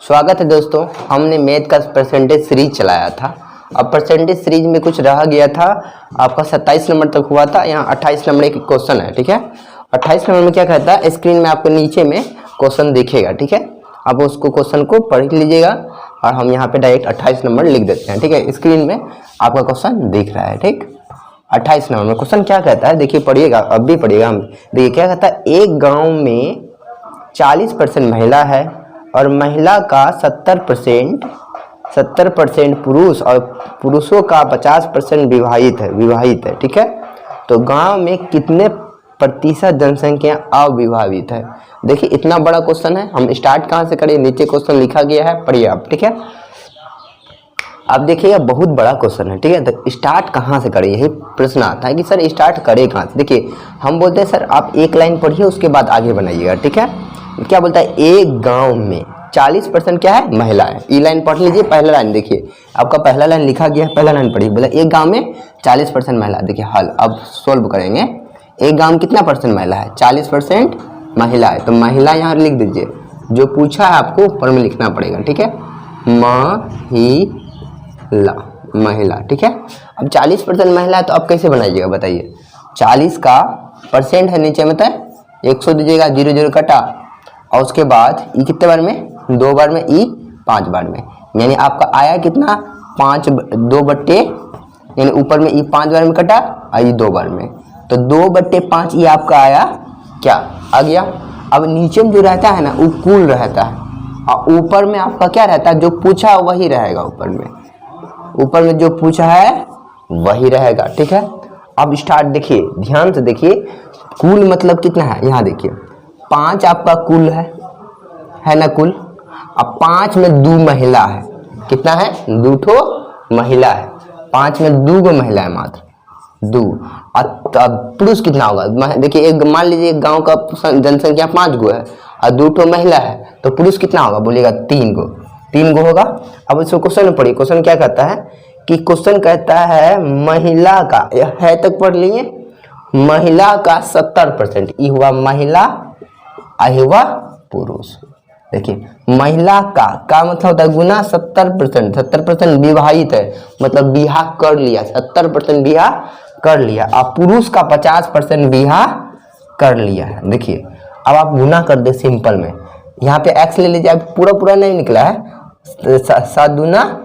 स्वागत है दोस्तों। हमने मैथ का परसेंटेज सीरीज चलाया था। अब परसेंटेज सीरीज में कुछ रह गया था, आपका 27 नंबर तक हुआ था। यहाँ 28 नंबर एक क्वेश्चन है, ठीक है। 28 नंबर में क्या कहता है, स्क्रीन में आपको नीचे में क्वेश्चन दिखेगा, ठीक है। आप उसको क्वेश्चन को पढ़ लीजिएगा और हम यहाँ पे डायरेक्ट 28 नंबर लिख देते हैं, ठीक है। स्क्रीन में आपका क्वेश्चन दिख रहा है, ठीक। 28 नंबर में क्वेश्चन क्या कहता है, देखिए पढ़िएगा, अब भी पढ़िएगा। हम देखिए क्या कहता है, एक गाँव में 40% महिला है और महिला का 70% पुरुष और पुरुषों का 50% विवाहित है, ठीक है। तो गांव में कितने प्रतिशत जनसंख्या अविवाहित है। देखिए इतना बड़ा क्वेश्चन है, हम स्टार्ट कहाँ से करें, नीचे क्वेश्चन लिखा गया है, पढ़िए आप, ठीक है। आप देखिएगा बहुत बड़ा क्वेश्चन है, ठीक है। तो स्टार्ट कहाँ से करें, यही प्रश्न आता है कि सर स्टार्ट करें कहाँ से। देखिए हम बोलते हैं सर आप एक लाइन पढ़िए, उसके बाद आगे बनाइएगा, ठीक है। क्या बोलता है, एक गांव में 40% क्या है, महिला है। ई लाइन पढ़ लीजिए, पहला लाइन देखिए, आपका पहला लाइन लिखा गया है, पहला लाइन पढ़िए। बोला एक गांव में 40% महिला। देखिए हल अब सोल्व करेंगे। एक गांव में कितना परसेंट महिला है, 40% महिला है। तो महिला यहाँ लिख दीजिए, जो पूछा है आपको ऊपर में लिखना पड़ेगा, ठीक है। महिला, ठीक है। अब 40% महिला है तो आप कैसे बनाइएगा बताइए। 40 का परसेंट है नीचे में, तो 100 दीजिएगा, 0 0 कटा, और उसके बाद ई कितने बार में, 2 बार में, ई 5 बार में, यानी आपका आया कितना 2/, यानी ऊपर में ई 5 बार में कटा और ई 2 बार में, तो 2/5 ये आपका आया, क्या आ गया। अब नीचे में जो रहता है ना वो कुल रहता है, और ऊपर में आपका क्या रहता है, जो पूछा वही रहेगा। ऊपर में जो पूछा है वही रहेगा, ठीक है। अब स्टार्ट देखिए, ध्यान से देखिए, कुल मतलब कितना है, यहाँ देखिए 5 आपका कुल है ना कुल। अब 5 में 2 महिला है, कितना है, 2 ठो महिला है। 5 में 2 गो महिला है, मात्र 2। अब पुरुष कितना होगा, देखिए एक मान लीजिए एक गांव का जनसंख्या 5 गो है और 2 ठो महिला है, तो पुरुष कितना होगा, बोलिएगा 3 गो होगा। अब इसको क्वेश्चन में पढ़िए, क्वेश्चन क्या कहता है कि क्वेश्चन कहता है महिला का, है तक पढ़ लिए, महिला का 70%, ये हुआ महिला, आई हुआ पुरुष। देखिए महिला का मतलब होता है गुना 70% विवाहित है, मतलब बियाह कर लिया, 70% बियाह कर लिया, और पुरुष का 50% बियाह कर लिया है। देखिए अब आप गुना कर दे सिंपल में, यहाँ पे x ले लीजिए, अब पूरा नहीं निकला है, 7 दूना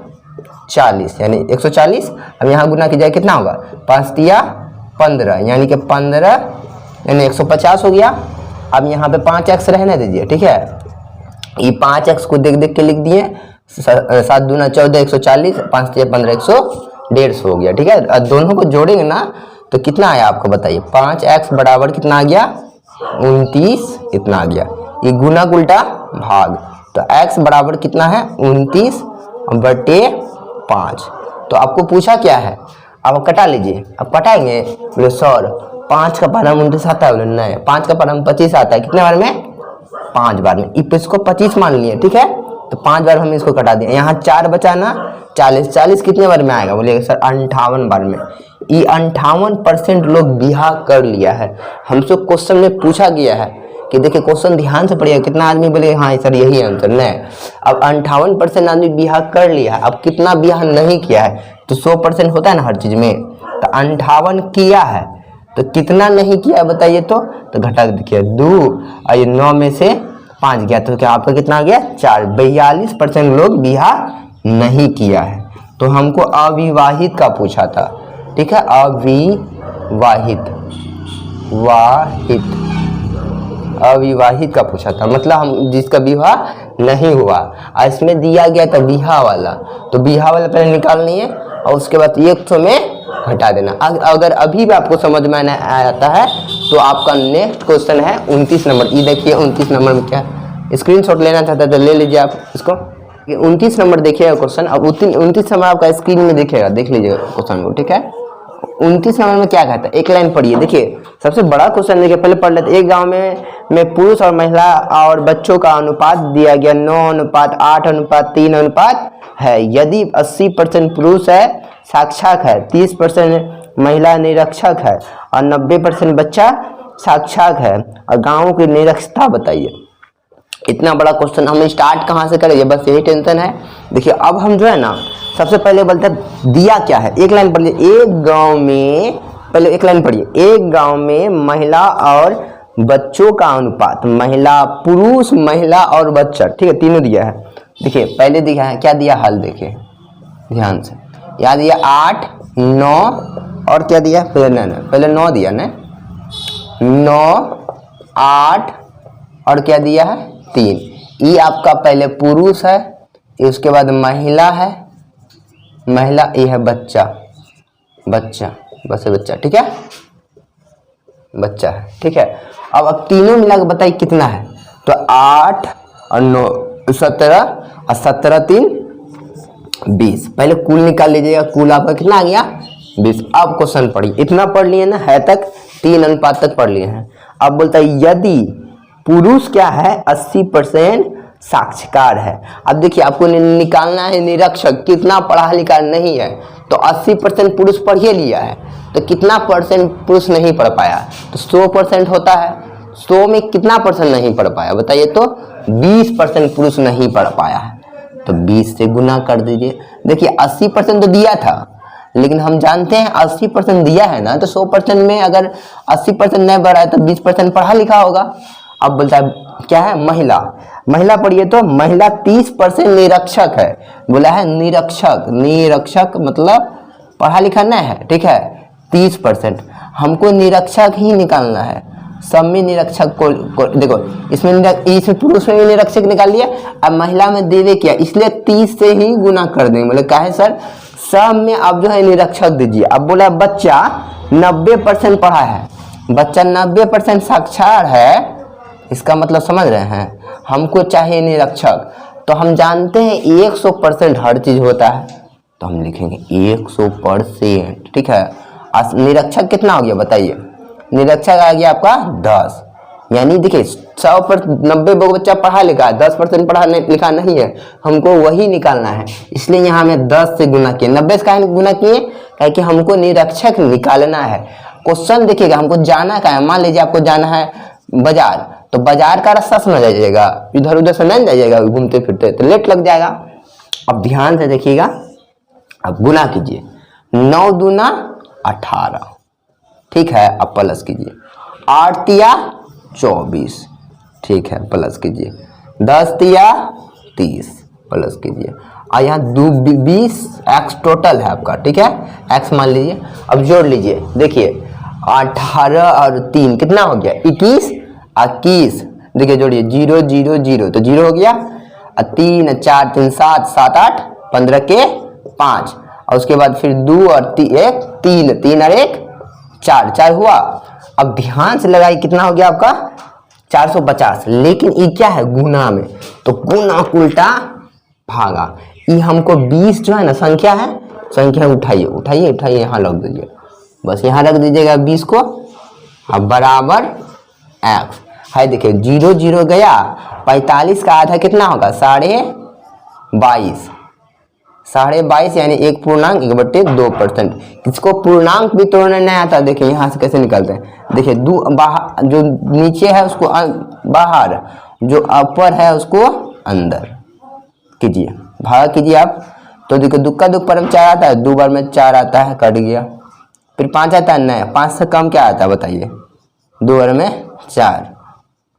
40 यानी 140। अब यहाँ गुना कीजिए कितना होगा, 5 तिया 15 यानी कि 15 यानी 150 हो गया। अब यहाँ पे 5x रहने दीजिए, ठीक है। ये 5x को देख के लिख दिए, 7 दूना 14 140, 5 तिया 15 150 हो गया, ठीक है। और दोनों को जोड़ेंगे ना तो कितना आया आपको बताइए, 5x बराबर कितना आ गया, 29 इतना आ गया। ये गुना उल्टा भाग, तो x बराबर कितना है, 29/5। तो आपको पूछा क्या है, अब कटा लीजिए। अब कटाएंगे, बोले सर 5 का पारा 29 आता है, बोले नहीं, 5 का पारा 25 आता है, कितने बार में, 5 बार में। इसको 25 मान लिए, ठीक है। तो 5 बार हम इसको कटा दिए, यहाँ 4 बचा ना, 40 कितने बार में आएगा, बोलिएगा सर 58 बार में। ये 58% लोग बियाह कर लिया है। हमसे क्वेश्चन में पूछा गया है कि देखिए क्वेश्चन ध्यान से पढ़िएगा, कितना आदमी बोले हाँ सर यही आंसर, नहीं। अब 58% आदमी बियाह कर लिया है, अब कितना बियाह नहीं किया है, तो 100% होता है ना हर चीज में, तो 58 किया है, तो कितना नहीं किया बताइए। तो घटा के देखिए 2 और ये 9 में से 5 गया, तो क्या आपका कितना आ गया, 4। 42% लोग बियाह नहीं किया है। तो हमको अविवाहित का पूछा था, ठीक है, अविवाहित का पूछा था, मतलब हम जिसका विवाह नहीं हुआ। और इसमें दिया गया था बियाह वाला, तो बियाह वाला पहले निकालनी है और उसके बाद 100 में घटा देना। अगर अभी भी आपको समझ में नहीं आता है तो आपका नेक्स्ट क्वेश्चन है 29 नंबर। ये देखिए 29 नंबर में क्या, स्क्रीनशॉट लेना चाहता है तो ले लीजिए आप इसको। 29 नंबर देखिएगा क्वेश्चन। अब 29 नंबर आपका स्क्रीन में दिखेगा, देख लीजिएगा क्वेश्चन को, ठीक है। 29 नंबर में क्या कहता है, एक लाइन पढ़िए। देखिए सबसे बड़ा क्वेश्चन देखिए, पहले पढ़ लेते। एक गांव में पुरुष और महिला और बच्चों का अनुपात दिया गया 9:8:3 है। यदि 80% पुरुष है साक्षात है, 30% महिला निरक्षक है और 90% बच्चा साक्षात है, और गांव की निरक्षरता बताइए। इतना बड़ा क्वेश्चन हम स्टार्ट कहाँ से करेंगे, बस यही टेंशन है। देखिए अब हम जो है ना सबसे पहले बोलते हैं दिया क्या है, एक लाइन पढ़िए। एक गांव में, पहले एक लाइन पढ़िए, एक गांव में महिला और बच्चों का अनुपात, महिला पुरुष महिला और बच्चा, ठीक है, तीनों दिया है। देखिए पहले दिया है, क्या दिया हाल देखिए ध्यान से, याद दिया 8 9 और क्या दिया पहले 9 दिया ना, 9 8 और क्या दिया है 3। ये आपका पहले पुरुष है, उसके बाद महिला है, महिला, ये है बच्चा, बच्चा बस है बच्चा, ठीक है, बच्चा है, ठीक है। अब तीनों मिला के बताइए कितना है, तो 8 और 9 17 और 17 3 20। पहले कुल निकाल लीजिएगा, कुल आपका कितना आ गया 20। अब क्वेश्चन पढ़िए, इतना पढ़ लिए ना, है तक 3 अनुपात तक पढ़ लिए हैं। अब बोलता है यदि पुरुष क्या है 80% साक्षरकार है। अब देखिए आपको निकालना है निरक्षर, कितना पढ़ा लिखा नहीं है, तो 80% पुरुष पढ़ ही लिया है, तो कितना परसेंट पुरुष नहीं पढ़ पाया, तो 100% होता है, 100 में कितना परसेंट नहीं पढ़ पाया बताइए, तो 20% पुरुष नहीं पढ़ पाया है, तो 20 से गुना कर दीजिए। देखिए 80% तो दिया था, लेकिन हम जानते हैं 80% दिया है ना, तो 100% में अगर 80% नहीं बढ़ा है तो 20% पढ़ा लिखा होगा। अब बोलता है क्या है महिला, महिला पढ़िए, तो महिला 30% निरक्षक है, बोला है निरक्षक, निरक्षक मतलब पढ़ा लिखा नहीं है, ठीक है, 30%। हमको निरक्षक ही निकालना है, सब में निरक्षक को देखो, इसमें पुरुष में भी निरक्षक निकाल लिया, अब महिला में देवे किया, इसलिए 30 से ही गुना कर देंगे। बोले काहे सर, सब में अब जो है निरक्षक दीजिए। अब बोला बच्चा 90% पढ़ा है, बच्चा 90% साक्षर है, इसका मतलब समझ रहे हैं, हमको चाहिए निरक्षक, तो हम जानते हैं 100% हर चीज होता है, तो हम लिखेंगे 100%, ठीक है। निरक्षक कितना हो गया बताइए, निरक्षक आ गया आपका 10, यानी देखिए 90 बच्चा पढ़ा लिखा है, 10% पढ़ा लिखा नहीं है, हमको वही निकालना है, इसलिए यहाँ हमें 10 से गुना किए। 90 से काहे गुना किए, क्योंकि हमको निरक्षक निकालना है। क्वेश्चन देखिएगा, हमको जाना का है, मान लीजिए आपको जाना है बाजार, तो बाजार का रास्ता समझ जाइएगा, इधर उधर से नहीं जाइएगा घूमते फिरते, तो लेट लग जाएगा। अब ध्यान से देखिएगा, अब गुना कीजिए, 9 दूना 18, ठीक है, अब प्लस कीजिए, 8 तिया 24, ठीक है, प्लस कीजिए, 10 तिया 30, प्लस कीजिए, और यहाँ 20 एक्स टोटल है आपका, ठीक है, एक्स मान लीजिए। अब जोड़ लीजिए, देखिए 18 और 3 कितना हो गया 21, 21 देखिए जोड़िए, 0 0 0 तो 0 हो गया, 3 4 3 7 7 8 15 के 5, और उसके बाद फिर 2 और 1 3 3 और 1 4 4 हुआ। अब ध्यान से लगाइए कितना हो गया आपका 450, लेकिन ये क्या है गुना में, तो गुना उल्टा भागा। ये हमको 20 जो है ना संख्या है, संख्या उठाइए उठाइए उठाइए, यहाँ रख दीजिए, बस यहाँ रख दीजिएगा 20 को, अब बराबर एक्स है। देखिए 0 0 गया, 45 का आधा कितना होगा 22.5, 22.5 यानी 1.1/2%। किसको पूर्णांक भी तोड़ना नहीं आता, देखिए यहाँ से कैसे निकलते हैं, देखिए बाहर जो नीचे है उसको बाहर, जो ऊपर है उसको अंदर कीजिए, भागा कीजिए आप, तो देखिए दुक्का दुख पर 4 आता है, 2 बार में 4 आता है, कट गया, फिर 5 आता है, नहीं 5 से कम क्या आता है बताइए, 2 बार में 4,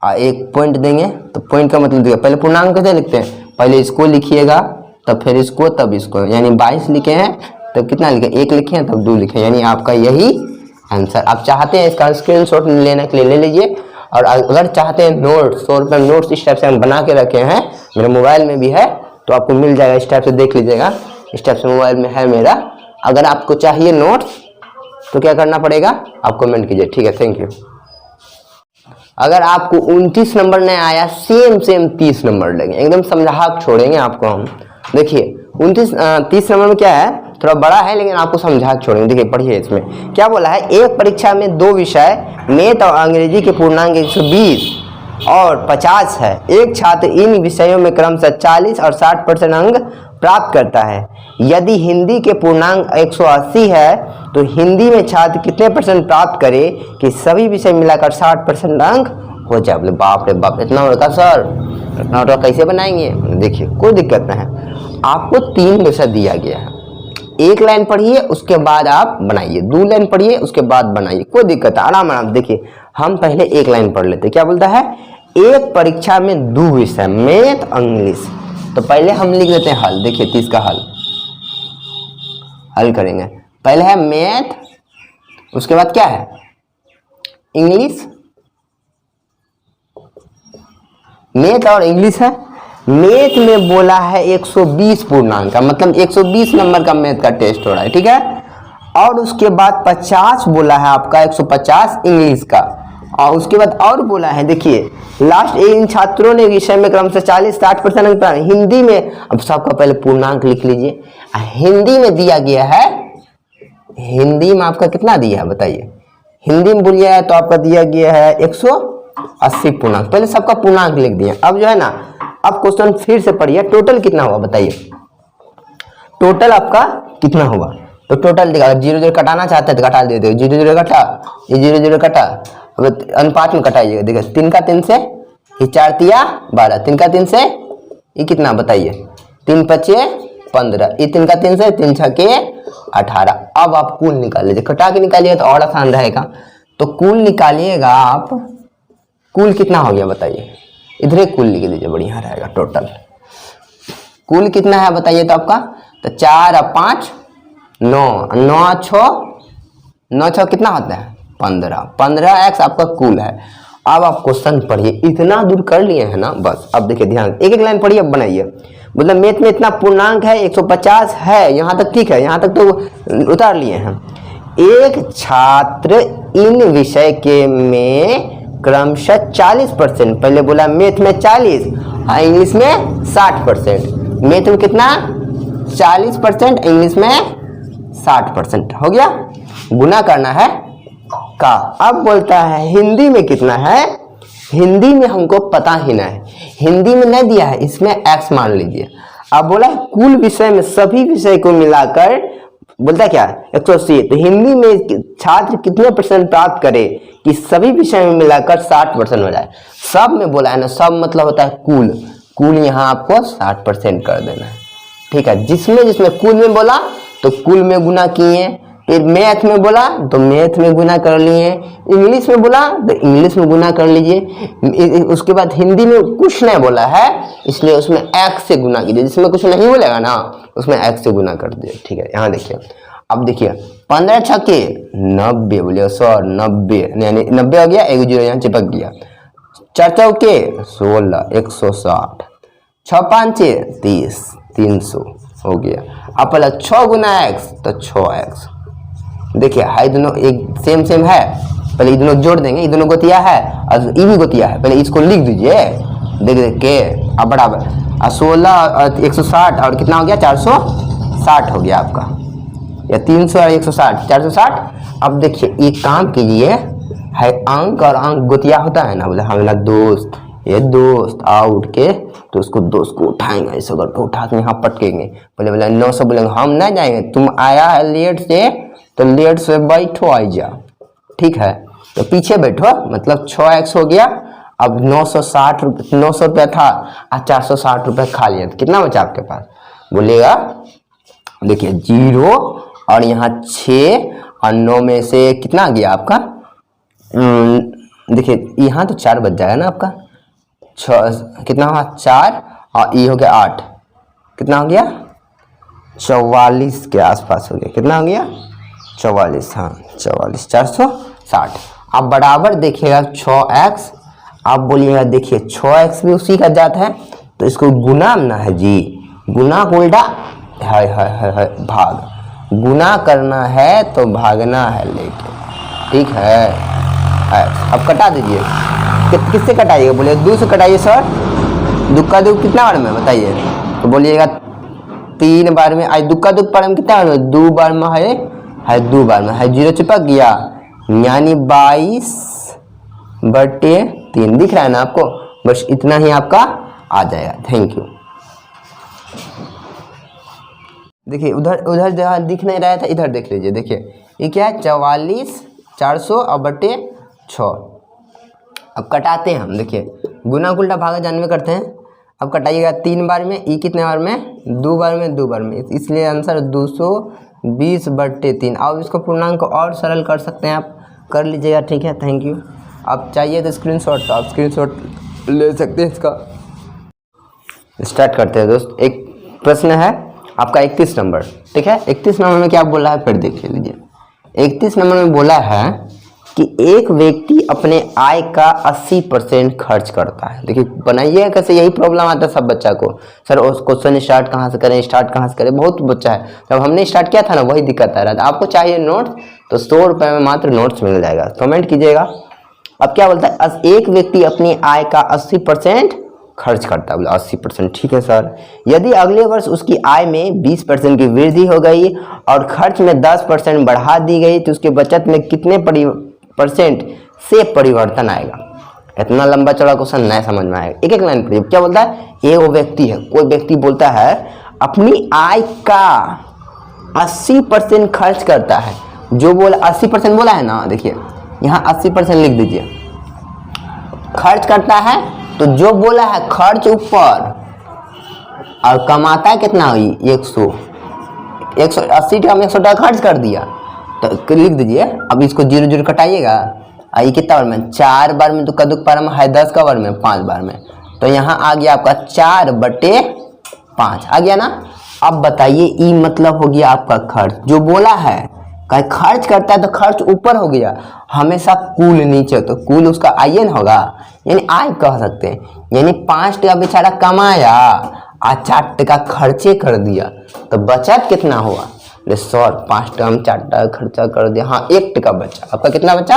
और 1 पॉइंट देंगे, तो पॉइंट का मतलब देखिए पहले पूर्णांक कैसे लिखते हैं, पहले इसको लिखिएगा तब फिर इसको तब इसको, यानी 22 लिखे हैं तब कितना लिखे 1 लिखे हैं तब 2 लिखे, यानी आपका यही आंसर। आप चाहते हैं इसका स्क्रीनशॉट लेने के लिए ले लीजिए, और अगर चाहते हैं नोट्स 100 रुपये नोट्स इस टाइप से हम बना के रखे हैं, मेरे मोबाइल में भी है, तो आपको मिल जाएगा, इस टाइप से देख लीजिएगा, इस टाइप से मोबाइल में है मेरा। अगर आपको चाहिए नोट्स तो क्या करना पड़ेगा, आप कमेंट कीजिए, ठीक है, थैंक यू। अगर आपको 29 नंबर नहीं आया, सेम 30 नंबर लेंगे, एकदम समझा छोड़ेंगे आपको हम। देखिए 30 नंबर में क्या है, थोड़ा बड़ा है लेकिन आपको समझा छोड़ेंगे। देखिए पढ़िए, इसमें क्या बोला है, एक परीक्षा में 2 विषय मैथ और अंग्रेजी के पूर्णांक 120 और 50 है। एक छात्र इन विषयों में क्रमशः 40 और 60% अंक प्राप्त करता है। यदि हिंदी के पूर्णांक 180 है तो हिंदी में छात्र कितने % प्राप्त करे कि सभी विषय मिलाकर 60% अंक हो जाए। बोले बाप रे बाप इतना होगा सर, इतना होगा कैसे बनाएंगे? देखिए कोई दिक्कत नहीं है, आपको 3 विषय दिया गया है, 1 लाइन पढ़िए उसके बाद आप बनाइए, 2 लाइन पढ़िए उसके बाद बनाइए, कोई दिक्कत है, आराम आराम। देखिए हम पहले 1 लाइन पढ़ लेते। क्या बोलता है? एक परीक्षा में 2 विषय मैथ इंग्लिश। तो पहले हम लिख देते हैं हल। देखिए 30 का हल करेंगे। पहले है मैथ, उसके बाद क्या है? इंग्लिश। मैथ और इंग्लिश है। मैथ में बोला है 120 पूर्णांक का, मतलब 120 नंबर का मैथ का टेस्ट हो रहा है, ठीक है। और उसके बाद 50 बोला है आपका, 150 इंग्लिश का। और उसके बाद और बोला है, देखिए लास्ट इन छात्रों ने विषय में क्रम से 40-60% अंक प्राप्त। हिंदी में अब सबका पहले पूर्णांक लिख लीजिए। हिंदी में दिया गया है, हिंदी में आपका कितना दिया है बताइए? हिंदी में बोलिए तो आपका दिया गया है 180 पूर्णांक। पहले सबका पूर्णांक लिख दिया। अब जो है ना, अब क्वेश्चन फिर से पढ़िए, टोटल कितना हुआ बताइए? टोटल आपका कितना हुआ? तो टोटल दिखा, 0 0 कटाना चाहते हैं तो कटा देते हो, 0 0 कटा, ये 0 0 कटा, अब अनुपात में कटाइएगा। देखिए 3 का 3 से, ये 4 तिया 12, 3 का 3 से ये कितना बताइए? 3 5 15, ये 3 का 3 से 3 6 के 18। अब आप कुल निकाल लीजिए, कटा के निकालिएगा तो और आसान रहेगा। तो कुल निकालिएगा आप, कुल कितना हो गया बताइए? इधर कुल लिख दीजिए, बढ़िया रहेगा। टोटल कुल कितना है बताइए तो आपका? तो 4 और 5 9, 9 6 कितना होता है? 15x आपका कुल है। अब आप क्वेश्चन पढ़िए, इतना दूर कर लिए हैं ना बस। अब देखिए ध्यान, एक लाइन पढ़िए, अब बनाइए। मतलब मैथ में इतना पूर्णांक है 150 है, यहाँ तक ठीक है, यहाँ तक तो उतार लिए हैं। एक छात्र इन विषय के में क्रमशः 40%, पहले बोला मैथ में 40 और इंग्लिश में 60%। मैथ में कितना? 40%, इंग्लिश में 60%। हो गया। गुना करना है का। अब बोलता है हिंदी में कितना है? हिंदी में हमको पता ही नहीं है, हिंदी में नहीं दिया है, इसमें x मान लीजिए। अब बोला कुल विषय में सभी विषय को मिलाकर बोलता क्या? 180। तो हिंदी में छात्र कितने % प्राप्त करे कि सभी विषय में मिलाकर 60% हो जाए? सब में बोला है ना, सब मतलब होता है कुल। कुल यहाँ आपको 60% कर देना है, ठीक है। जिसमें जिसमें कुल में बोला तो कुल में गुना किए, फिर मैथ में बोला तो मैथ में गुना कर लिए, इंग्लिश में बोला तो इंग्लिश में गुना कर लीजिए। उसके बाद हिंदी में कुछ नहीं बोला है, इसलिए उसमें x से गुना कीजिए। जिसमें कुछ नहीं बोलेगा ना उसमें x से गुना कर दीजिए, ठीक है। यहाँ देखिए, अब देखिए 15 छक्के 90 बोलिए, 190 यानी 90 हो गया, 1 0 यहाँ चिपक गया। 4 चौके 16, 160, 6 5 30, 300 हो गया। अब पहले 6 गुना x तो 6x। देखिए हाई दोनों एक सेम है, पहले ये दोनों जोड़ देंगे, ये दोनों गोतिया है और ये भी गोतिया है, पहले इसको लिख दीजिए देख के। अब बराबर 16 160 और कितना हो गया? 460 हो गया आपका, या 300 और 160 460। अब देखिए एक काम कीजिए, है अंक और अंक गोतिया होता है ना, बोले हमारा दोस्त, ये दोस्त आउट के तो उसको दोस्त को उठाएंगे, ऐसे करके उठा के यहाँ पटकेंगे। बोले 900 बोलेंगे हम नहीं जाएंगे, तुम आया है लेट से तो लेट से बैठो आई जा, ठीक है। तो पीछे बैठो, मतलब 6x हो गया। अब 960 रुपये, 900 रुपया था और 460 रुपये खा लिया, तो कितना बचा आपके पास? बोलेगा देखिए 0 और यहाँ 6 और 9 में से कितना गया आपका? देखिए यहाँ तो 4 बच जाएगा ना आपका। 6 कितना हुआ? 4 और ये हो गया 8, कितना हो गया? 44 के आसपास हो गया। कितना हो गया? 44, हाँ 44, 460। अब बराबर देखिएगा 6x। आप बोलिएगा देखिए 6x भी उसी का जात है, तो इसको गुना ना है जी, गुना को उल्टा है भाग। गुना करना है तो भागना है लेके, ठीक है। अब कटा दीजिए, किससे कटाइएगा? बोलिए 2 से कटाइए सर। 2 का 2 कितना बार में बताइए? तो बोलिएगा 3 बार में। आज 2 का 2 पर कितना बार में? 2 बार में है 2 बार में है, 0 चिपक गया, यानी 22/3 दिख रहा है ना आपको? बस इतना ही आपका आ जाएगा। Thank you. देखिए उधर जहाँ दिख नहीं रहा था इधर देख लीजिए। देखिए ये क्या है? 44 400 और बटे 6। अब कटाते हैं हम, देखिए गुना उल्टा भागा जानवे करते हैं। अब कटाइएगा 3 बार में, ई कितने बार में, 2 बार में, 2 बार में, इसलिए आंसर 220/3। अब इसको पूर्णांक को और सरल कर सकते हैं, आप कर लीजिएगा, ठीक है, थैंक यू। आप चाहिए तो स्क्रीनशॉट, तो आप स्क्रीनशॉट ले सकते हैं इसका। स्टार्ट करते हैं दोस्त। एक प्रश्न है आपका 31 नंबर, ठीक है। 31 नंबर में क्या बोला है फिर देख लीजिए। 31 नंबर में बोला है कि एक व्यक्ति अपने आय का 80% खर्च करता है। देखिए बनाइए कैसे, यही प्रॉब्लम आता है सब बच्चा को, सर उस क्वेश्चन स्टार्ट कहाँ से करें, स्टार्ट कहाँ से करें, बहुत बच्चा है। जब हमने स्टार्ट किया था ना वही दिक्कत आ रहा था। आपको चाहिए नोट्स तो 100 रुपये में मात्र नोट्स मिल जाएगा, कमेंट कीजिएगा। अब क्या बोलता है, एक व्यक्ति अपनी आय का 80% खर्च करता है, बोला 80%, ठीक है सर। यदि अगले वर्ष उसकी आय में 20% की वृद्धि हो गई और खर्च में 10% बढ़ा दी गई तो उसके बचत में कितने % से परिवर्तन आएगा। इतना लंबा चौड़ा क्वेश्चन नहीं समझ में आएगा, एक एक लाइन पढ़िए। क्या बोलता है, ये वो व्यक्ति है, कोई व्यक्ति बोलता है अपनी आय का 80% खर्च करता है। जो बोला 80% बोला है ना, देखिए यहाँ 80% लिख दीजिए, खर्च करता है तो जो बोला है खर्च ऊपर और कमाता है कितना हुई 180 का 100 टका खर्च कर दिया तो लिख दीजिए। अब इसको 0 0 कटाइएगा, ये कितना बार में, 4 बार में, तो कदुक पारा में है 10 का बार में, 5 बार में, तो यहाँ आ गया आपका 4/5 आ गया ना। अब बताइए ई मतलब हो गया आपका खर्च, जो बोला है कहीं खर्च करता है तो खर्च ऊपर हो गया, हमेशा कुल नीचे, तो कुल उसका आयन होगा, यानी आय कह सकते हैं। यानी 5 टका बेचारा कमाया और 4 टका खर्चे कर दिया, तो बचत कितना हुआ, सर 5 टका में 4 टका खर्चा कर दिया, हाँ 1 टका बचा। आपका कितना बचा,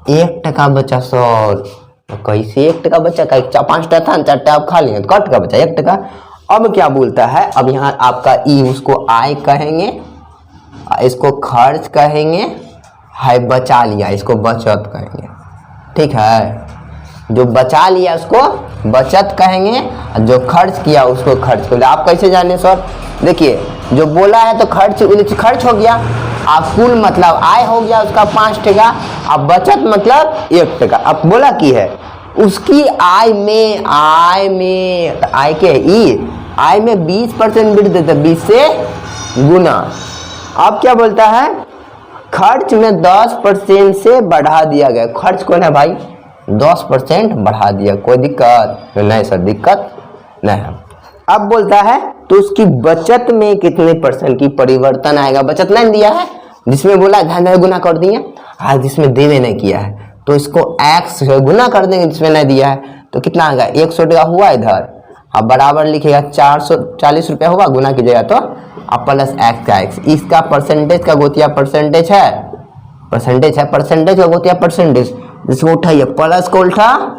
1 टका बचा सर। तो कैसे 1 टका बचा, 5 टका था 4 टका आप खा लिए तो क टका बचा, 1 टका। अब क्या बोलता है, अब यहाँ आपका ई, उसको आय कहेंगे, इसको खर्च कहेंगे, है बचा लिया इसको बचत कहेंगे, ठीक है। जो बचा लिया उसको बचत कहेंगे, जो खर्च किया उसको खर्च कहेंगे। आप कैसे जाने सर, देखिए जो बोला है तो खर्च हो गया, आप कुल मतलब आय हो गया उसका 5 टका, अब बचत मतलब 1 टका। अब बोला की है उसकी आय में तो आय के ई, आय में 20% वृद्धि देते, 20 से गुना। अब क्या बोलता है, खर्च में 10% से बढ़ा दिया गया, खर्च कौन है भाई, 10% बढ़ा दिया, कोई दिक्कत नहीं सर, दिक्कत नहीं है। अब बोलता है तो उसकी बचत में कितने % की परिवर्तन आएगा, बचत नहीं दिया है, जिसमें बोला ध्यान गुना कर दिए, आज जिसमें देवे नहीं किया है तो इसको x गुना कर देंगे, जिसमें नहीं दिया है तो कितना आएगा, 100 टका हुआ इधर, अब बराबर लिखेगा 440 रुपया होगा, गुना कीजिएगा तो अब प्लस x का x, इसका परसेंटेज का गोतिया परसेंटेज है, परसेंटेज का गोतिया परसेंटेज, जिसको उठाइए प्लस को उल्टा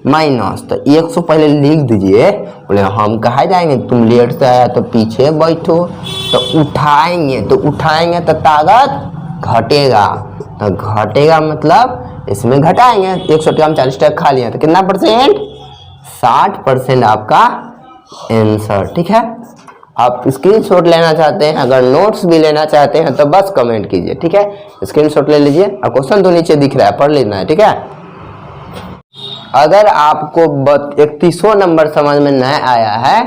माइनस, तो 100 पहले लिख दीजिए। बोले हम कहाँ जाएंगे, तुम लेट से आया तो पीछे बैठो, तो उठाएंगे तो ताकत घटेगा, तो घटेगा मतलब इसमें घटाएंगे, 100 टका में 40 टका खा लिया तो कितना %, 60% आपका आंसर, ठीक है। आप स्क्रीनशॉट लेना चाहते हैं, अगर नोट्स भी लेना चाहते हैं तो बस कमेंट कीजिए, ठीक है, स्क्रीनशॉट ले लीजिए। और क्वेश्चन तो नीचे दिख रहा है, पढ़ लेना है, ठीक है। अगर आपको 31वां नंबर समझ में नहीं आया है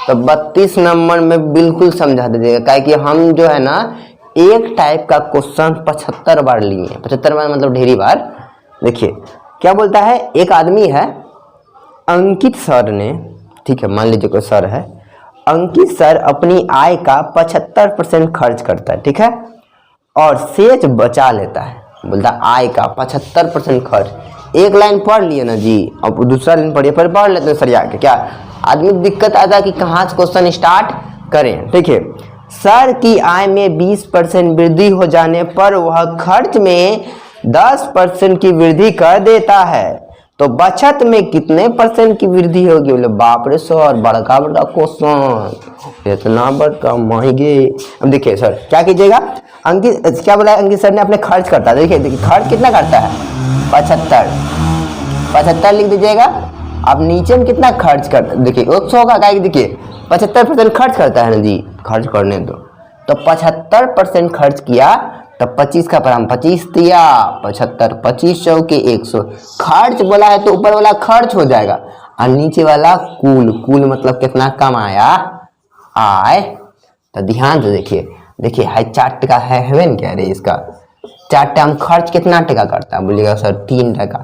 तो 32 नंबर में बिल्कुल समझा दीजिएगा, क्या कि हम जो है ना एक टाइप का क्वेश्चन 75 बार लिए, 75 बार मतलब ढेरी बार। देखिए क्या बोलता है, एक आदमी है अंकित सर ने, ठीक है, मान लीजिए कोई सर है, अंकित सर अपनी आय का 75% खर्च करता है, ठीक है, और शेष बचा लेता है। बोलता आय का 75% खर्च, एक लाइन पढ़ लिए ना जी, अब दूसरा लाइन पढ़िए, फिर पढ़ लेते हैं सरिया के। क्या आदमी दिक्कत आता है कि कहाँ से क्वेश्चन स्टार्ट करें, ठीक है। सर की आय में 20% वृद्धि हो जाने पर वह खर्च में 10% की वृद्धि कर देता है, तो बचत में कितने % की वृद्धि होगी। बोले बाप रे सर, बड़का क्वेश्चन, इतना बड़का महंगे। अब देखिए सर क्या कीजिएगा, अंकित क्या बोला, अंकित सर ने अपने खर्च करता है, देखिए खर्च कितना करता है, 75 लिख दीजिएगा। अब नीचे में कितना खर्च करता है, देखिए 100 होगा, क्या देखिए 75% खर्च करता है ना जी, खर्च करने दो, तो 75% खर्च किया तब 25 का परिमाण 25 तिया 75, 25 चौके 100। खर्च बोला है तो ऊपर वाला खर्च हो जाएगा और नीचे वाला कुल, कुल मतलब कितना कमाया आय। तो ध्यान से देखिए, देखिए है 4 टका है ना क्या रे इसका 4 टका में खर्च कितना टका करता है, बोलिएगा सर 3 टका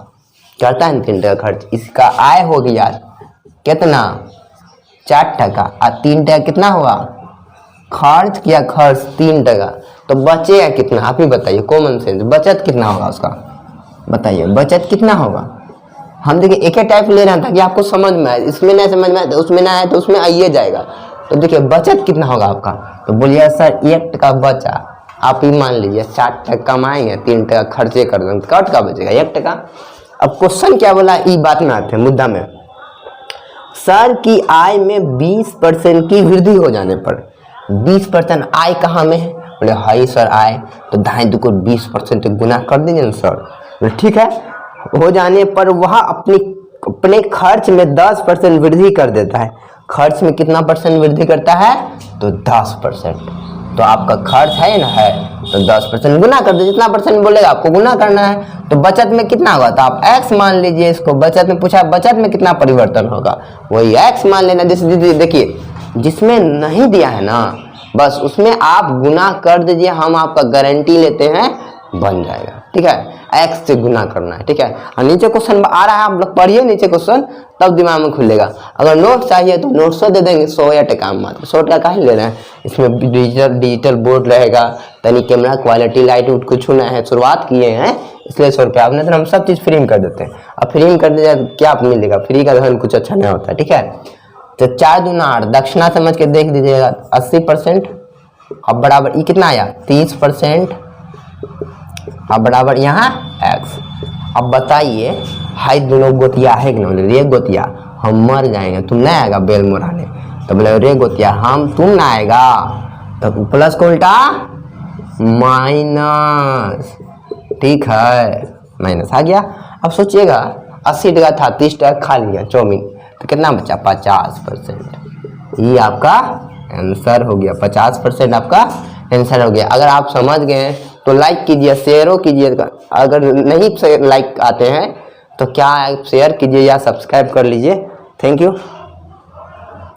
करता है ना 3 टका खर्च। इसका आय हो गया कितना 4 टका और 3 टका कितना हुआ खर्च किया, खर्च 3 टका, तो बचेगा कितना आप ही बताइए, कॉमन सेंस बचत कितना होगा उसका, बताइए बचत कितना होगा। हम देखिए एक ही टाइप ले रहे हैं ताकि आपको समझ में आए, इसमें नहीं समझ में आए तो उसमें ना आए तो उसमें आइए जाएगा। तो देखिए बचत कितना होगा आपका, तो बोलिए सर 1 टका बचा, आप ही मान लीजिए 4 टका कमाएंगे 3 टका खर्चे कर देंगे, कट का बचेगा 1 टका। अब क्वेश्चन क्या बोला ये बात में आते हैं मुद्दा में, सर की आय में 20% की वृद्धि हो जाने पर, 20% आय कहाँ में है, बोले हाई सर आय तो 2.5 को 20% गुना कर दीजिए ना सर, बोले ठीक है। हो जाने पर वह अपने खर्च में 10% वृद्धि कर देता है। खर्च में कितना परसेंट वृद्धि करता है, तो 10%। तो आपका खर्च है ना है तो 10% गुना कर दीजिए, जितना परसेंट बोलेगा आपको गुना करना है। तो बचत में कितना होगा, तो आप x मान लीजिए इसको, बचत में पूछा बचत में कितना परिवर्तन होगा, वही x मान लेना। जैसे देखिए जिसमें नहीं दिया है ना बस उसमें आप गुना कर दीजिए, हम आपका गारंटी लेते हैं बन जाएगा, ठीक है। x से गुना करना है, ठीक है। और नीचे क्वेश्चन आ रहा है, आप लोग पढ़िए नीचे क्वेश्चन तब दिमाग में खुलेगा। अगर नोट चाहिए तो नोट 100 दे देंगे, 100 या टका मात्र 100 टका काहे ले रहे हैं। इसमें डिजिटल बोर्ड रहेगा, तनी कैमरा क्वालिटी लाइट उट कुछ ना है, शुरुआत किए हैं इसलिए 100 रुपया, आपने तो हम सब चीज़ फ्री में कर देते हैं। अब फ्री में कर दिया क्या मिलेगा, फ्री का धन कुछ अच्छा नहीं होता, ठीक है। तो 4 दूना 8 दक्षिणा समझ के देख दीजिएगा 80%। अब बराबर ये कितना आया 30%, अब बराबर यहाँ x। अब बताइए हाई दोनों गोतिया है कि नहीं, रे गोतिया हम मर जाएंगे, तुम नहीं आएगा बेल मोराने, तो बोले रे गोतिया हम तुम ना आएगा, तो प्लस को उल्टा माइनस, ठीक है माइनस आ गया। अब सोचिएगा 80 टका था 30 टका खा लिया चाउमीन, तो कितना बचा 50%। ये आपका आंसर हो गया, 50% आपका आंसर हो गया। अगर आप समझ गए तो लाइक कीजिए, शेयरों कीजिए, अगर नहीं लाइक आते हैं तो क्या आप शेयर कीजिए या सब्सक्राइब कर लीजिए। Thank you.